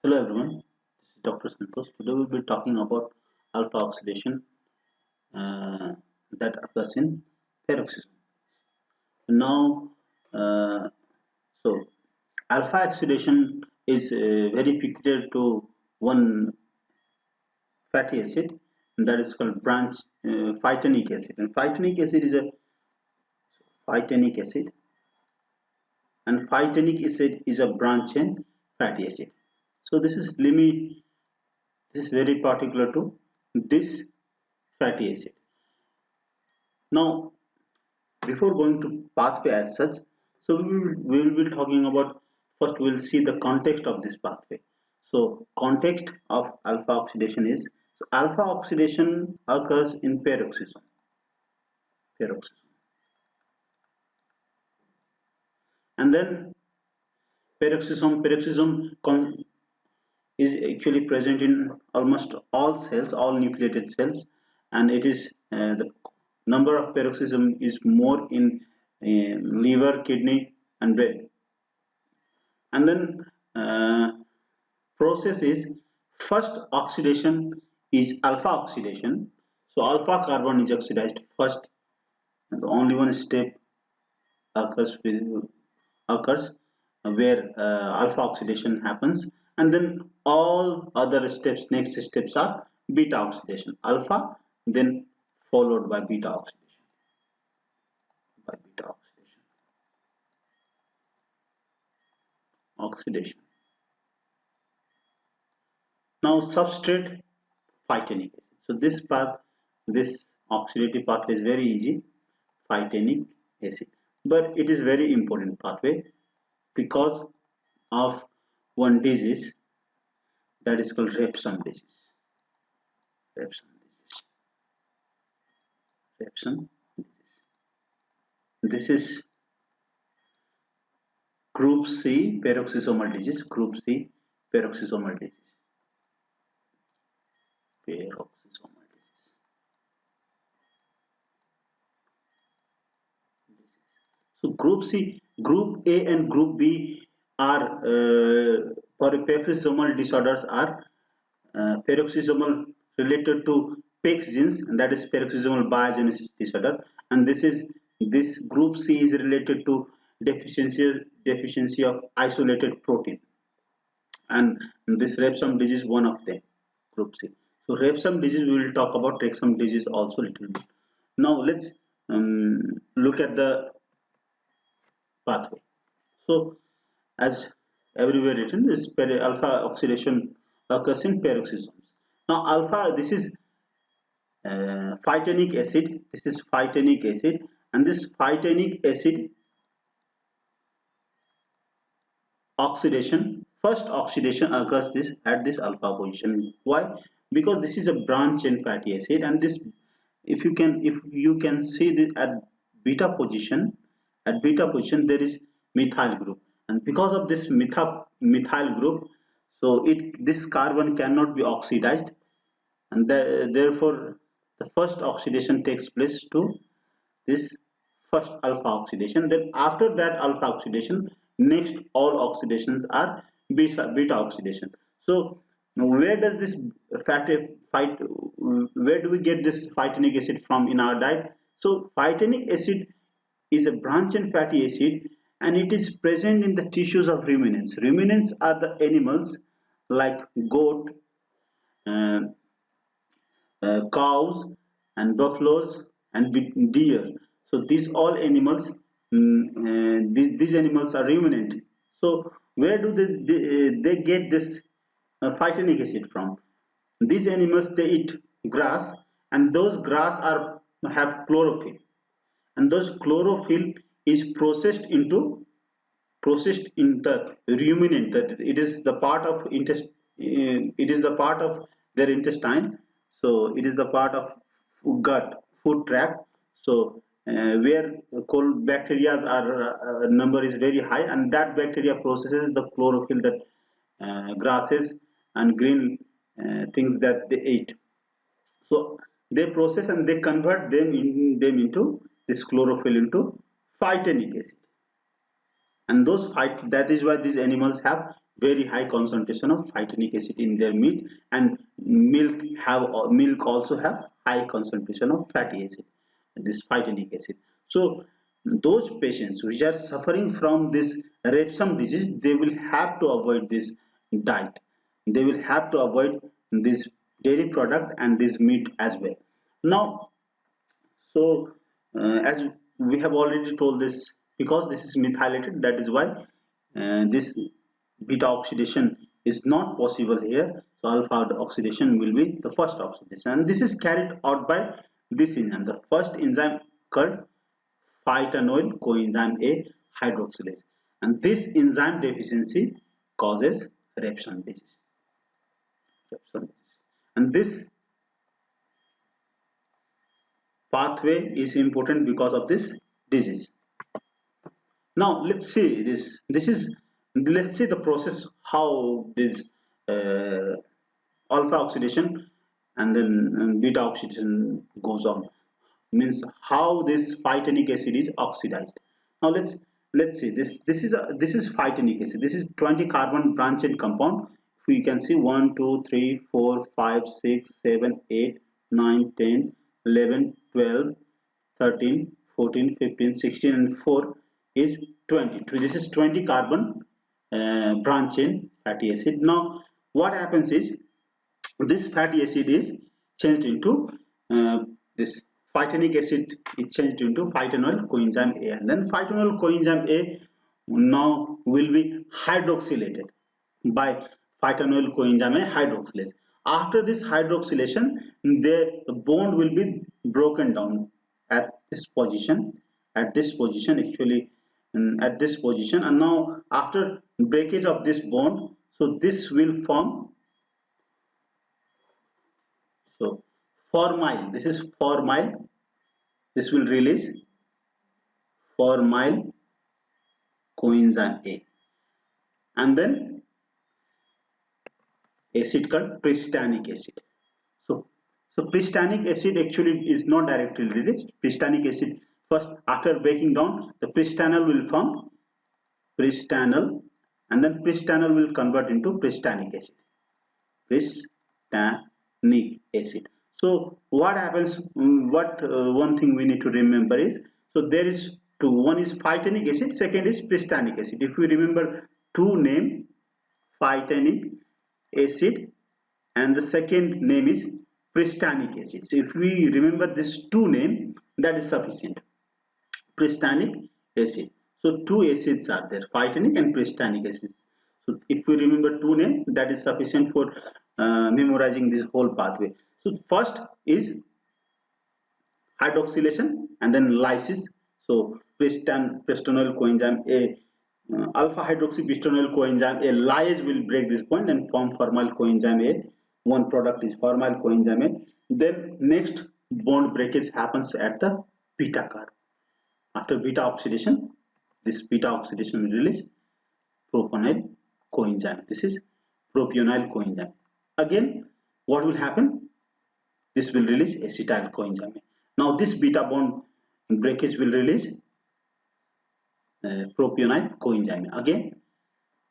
Hello everyone, this is Dr. Santosh. Today we'll be talking about alpha oxidation that occurs in peroxisome. Now, uh, so alpha oxidation is very peculiar to one fatty acid that is called branch phytanic acid. And phytanic acid is a phytanic acid, and phytanic acid is a branch chain fatty acid. So this is This is very particular to this fatty acid. Now, before going to pathway as such, so we will be talking about, first we will see the context of this pathway. So context of alpha oxidation is, so alpha oxidation occurs in peroxisome, and then peroxisome is actually present in almost all cells, all nucleated cells, and it is the number of peroxisome is more in liver, kidney, and brain. And then process is, first oxidation is alpha oxidation. So alpha carbon is oxidized first, and the only one step occurs where alpha oxidation happens, and then all other steps, next steps are beta oxidation, alpha then followed by beta oxidation. Now substrate phytanic acid. So this oxidative pathway is very easy, phytanic acid, but it is very important pathway because of one disease that is called Refsum disease. Refsum disease. Refsum disease. This is group C peroxisomal disease. Group C peroxisomal disease. Peroxisomal disease. So group C, group A and group B are for peroxisomal disorders are peroxisomal related to PEX genes, and that is peroxisomal biogenesis disorder, and this group C is related to deficiency of isolated protein, and this Refsum disease is one of them, group C. So Refsum disease we will talk about, Refsum disease also little bit. Now let's look at the pathway. So as everywhere written, this alpha oxidation occurs in peroxisomes. Now alpha, this is phytanic acid. This is phytanic acid, and this phytanic acid oxidation, first oxidation occurs this at this alpha position. Why? Because this is a branch chain fatty acid, and this, if you can see this at beta position there is methyl group, and because of this methyl group, so this carbon cannot be oxidized, and therefore the first oxidation takes place to this first alpha oxidation. Then after that alpha oxidation, next all oxidations are beta oxidation. So where does this where do we get this phytanic acid from in our diet? So phytanic acid is a branch chain fatty acid, and it is present in the tissues of ruminants. Ruminants are the animals like goat, uh, cows and buffaloes and deer. So these all animals, these animals are ruminant. So where do they get this phytanic acid from? These animals, they eat grass, and those grass are have chlorophyll, and those chlorophyll is processed in the ruminant, that it is the part of it is the part of their intestine, so it is the part of gut, food tract. So where cold bacteria are number is very high, and that bacteria processes the chlorophyll that grasses and green things that they eat. So they process and they convert them into this chlorophyll into phytanic acid, and that is why these animals have very high concentration of phytanic acid in their meat, and milk also have high concentration of fatty acid, this phytanic acid. So those patients which are suffering from this Refsum disease, they will have to avoid this diet. They will have to avoid this dairy product and this meat as well. Now, so as we have already told this, because this is methylated, that is why this beta oxidation is not possible here. So alpha oxidation will be the first oxidation, and this is carried out by this enzyme. The first enzyme called phytanoyl coenzyme A hydroxylase, and this enzyme deficiency causes Refsum disease. And this pathway is important because of this disease. Now let's see this. Let's see the process how this uh, alpha oxidation and then beta oxidation goes on. Means how this phytanic acid is oxidized. Now let's see this. This is phytanic acid. This is 20 carbon branch chain compound. We can see 1, 2, 3, 4, 5, 6, 7, 8, 9, 10, 11, 12, 13, 14, 15, 16, and 4 is 20. This is 20 carbon branch chain fatty acid. Now what happens is this fatty acid is changed into this phytanic acid is changed into phytanoyl coenzyme A, and then phytanoyl coenzyme A now will be hydroxylated by phytanoyl coenzyme A hydroxylase. After this hydroxylation, the bond will be broken down at this position, actually, at this position, and now after breakage of this bond, so this will form, so formyl, this is formyl, this will release formyl coenzyme A, and then acid called pristanic acid. So pristanic acid actually is not directly released. Pristanic acid first, after breaking down, the pristanol will form pristanol, and then pristanol will convert into pristanic acid. Pristanic acid. So what happens? What one thing we need to remember is, so there is two. One is phytanic acid. Second is pristanic acid. If we remember two name, phytanic acid, and the second name is pristanic acid. So if we remember this two name, that is sufficient. Pristanic acid. So two acids are there, phytanic and pristanic acid. So if we remember two names, that is sufficient for memorizing this whole pathway. So first is hydroxylation and then lysis. So pristanoyl coenzyme A, alpha hydroxybistanoyl coenzyme A lyase will break this point and form formyl coenzyme A. One product is formyl coenzyme A. Then next bond breakage happens at the beta carbon. After beta oxidation, this beta oxidation will release propionyl coenzyme. This is propionyl coenzyme. Again, what will happen? This will release acetyl coenzyme. Now this beta bond breakage will release propionyl coenzyme. Again,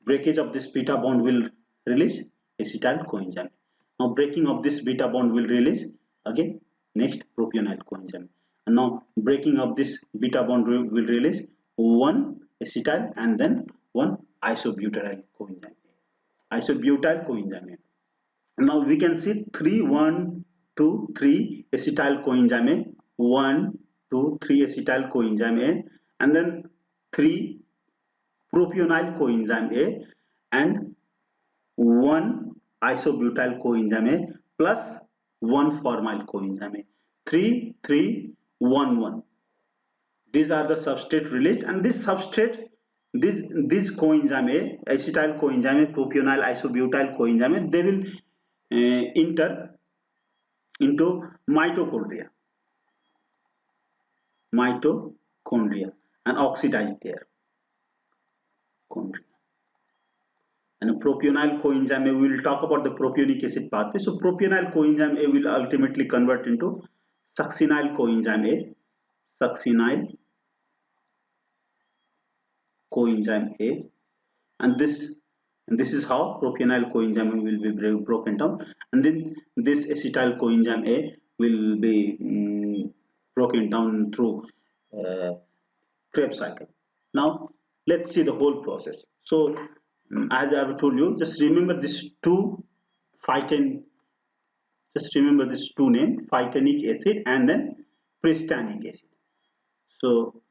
breakage of this beta bond will release acetyl coenzyme. Now breaking of this beta bond will release again next propionyl coenzyme. And now breaking of this beta bond will release one acetyl and then one isobutyryl coenzyme. Isobutyl coenzyme. And now we can see 3, 1, 2, 3 acetyl coenzyme A, 1, 2, 3 acetyl coenzyme A, and then 3 propionyl coenzyme A, and 1 isobutyl coenzyme A plus 1 formyl coenzyme A. 3, 3, 1, 1. These are the substrate released, and this substrate, this coenzyme A, acetyl coenzyme A, propionyl isobutyl coenzyme A, they will enter into mitochondria and oxidize there. And a propionyl coenzyme A, we will talk about the propionic acid pathway. So propionyl coenzyme A will ultimately convert into succinyl coenzyme A, and this And this is how propionyl coenzyme will be broken down, and then this acetyl coenzyme A will be broken down through Krebs cycle. Now let's see the whole process. So as I have told you, just remember this two phytan. Just remember this two name, phytanic acid and then pristanic acid. So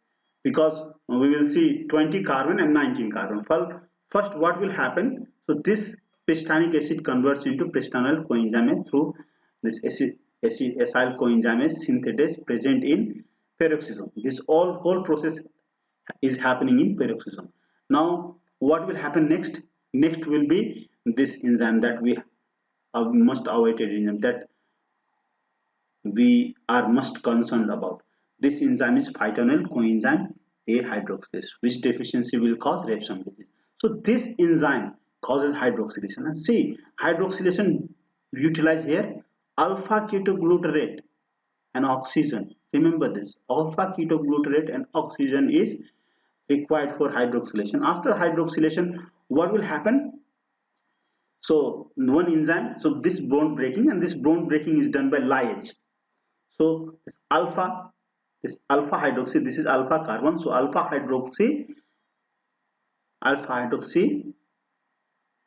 because we will see 20 carbon and 19 carbon. First what will happen? So this pristanic acid converts into pristanyl coenzyme through this acyl coenzyme synthetase present in peroxisome. This whole process is happening in peroxisome. Now what will happen next? Next will be this enzyme that we must avoid enzyme that we are most concerned about. This enzyme is phytanyl coenzyme A hydroxylase, which deficiency will cause Refsum disease. So this enzyme causes hydroxylation. And see, hydroxylation utilize here alpha ketoglutarate and oxygen. Remember this, alpha ketoglutarate and oxygen is required for hydroxylation. After hydroxylation, what will happen? So one enzyme, so this bond breaking, and this bond breaking is done by liase. So this alpha hydroxy, this is alpha carbon. So alpha hydroxy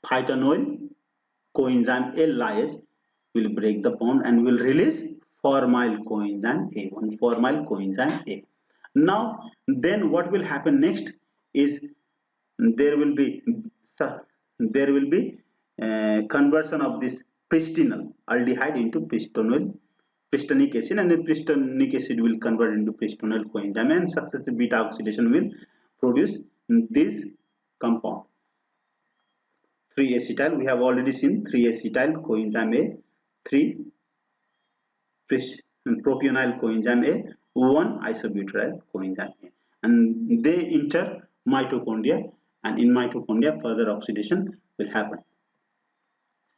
phytanoyl coenzyme A liase will break the bond and will release formyl coenzyme A1, formyl coenzyme A. Now then what will happen next is there will be conversion of this pristinyl aldehyde into pristanic acid, and then pristanic acid will convert into pristanyl coenzyme, and successive beta oxidation will produce this compound 3-acetyl. We have already seen 3-acetyl coenzyme A, 3 propionyl coenzyme A, 1 isobutyryl coenzyme A, and they enter mitochondria, and in mitochondria further oxidation will happen.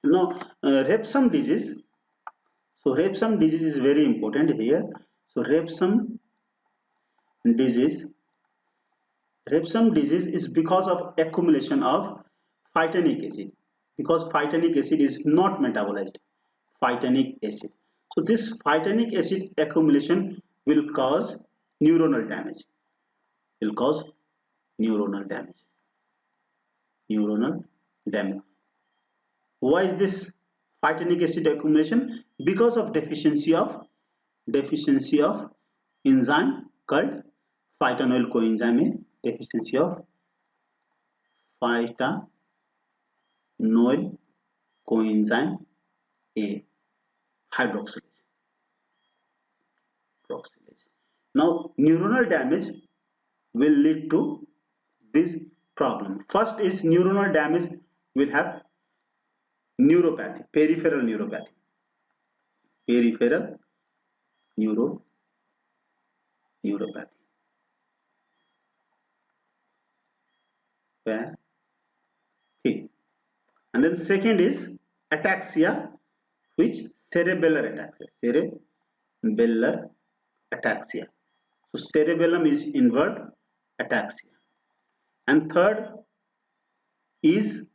Now Refsum disease. So Refsum disease is very important here. So Refsum disease is because of accumulation of phytanic acid, because phytanic acid is not metabolized. Phytanic acid. So this phytanic acid accumulation will cause neuronal damage. Will cause neuronal damage. Neuronal damage. Why is this phytanic acid accumulation? Because of deficiency of enzyme called phytanyl coenzyme A, deficiency of phytanyl coenzyme A hydroxylase. Now neuronal damage will lead to this problem. First is neuronal damage will have neuropathy, peripheral neuropathy, peripheral neuropathy. And then second is ataxia, which cerebellar ataxia. So cerebellum is inward ataxia. And third is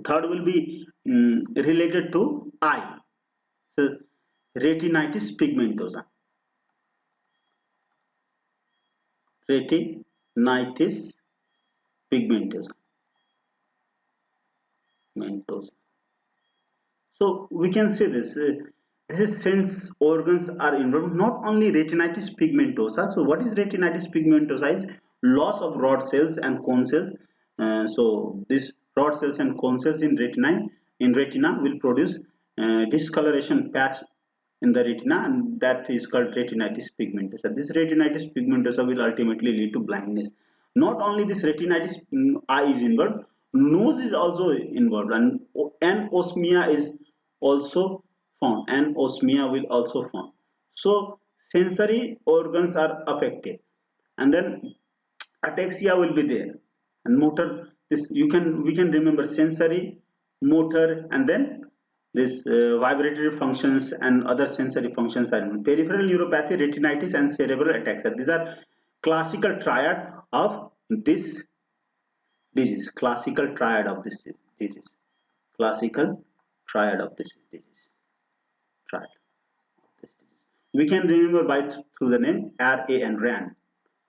third will be related to eye. So retinitis pigmentosa. Retinitis pigmentosa. So we can say this. This is sense organs are involved. Not only retinitis pigmentosa. So what is retinitis pigmentosa? Is loss of rod cells and cone cells. So this rod cells and cone cells in retina will produce discoloration patch in the retina, and that is called retinitis pigmentosa. This retinitis pigmentosa will ultimately lead to blindness. Not only this retinitis eye is involved, nose is also involved, and anosmia is also found. Anosmia will also found. So sensory organs are affected, and then ataxia will be there, and motor. This we can remember sensory, motor, and then this vibratory functions and other sensory functions are in peripheral neuropathy, retinitis, and cerebral ataxia. These are classical triad of this disease, classical triad of this disease, classical triad of this disease, triad. We can remember by through the name RAN, RAN,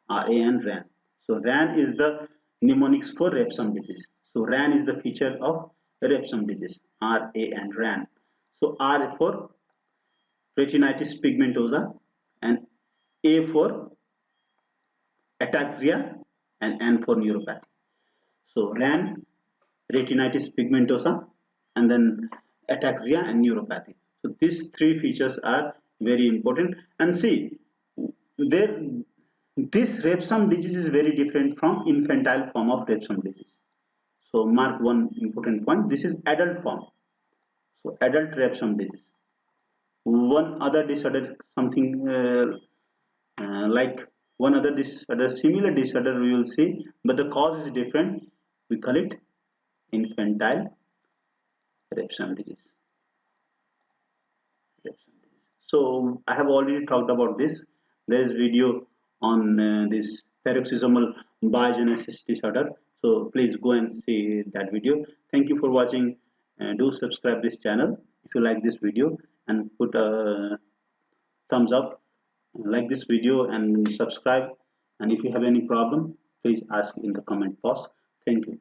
RAN, RAN. So RAN is the mnemonics for Refsum disease. So RAN is the feature of Refsum disease, RAN, RAN. So R for retinitis pigmentosa and A for ataxia and N for neuropathy. So RAN, retinitis pigmentosa, and then ataxia and neuropathy. So these three features are very important. And see, there this Refsum disease is very different from infantile form of Refsum disease. So mark one important point. This is adult form. So adult Refsum disease. One other disorder, something like one other disorder, similar disorder we will see, but the cause is different. We call it infantile Refsum disease. So I have already talked about this. There is video on this paroxysmal biogenesis disorder. So please go and see that video. Thank you for watching. Do subscribe this channel if you like this video, and put a thumbs up, like this video and subscribe. And if you have any problem, please ask in the comment box. Thank you.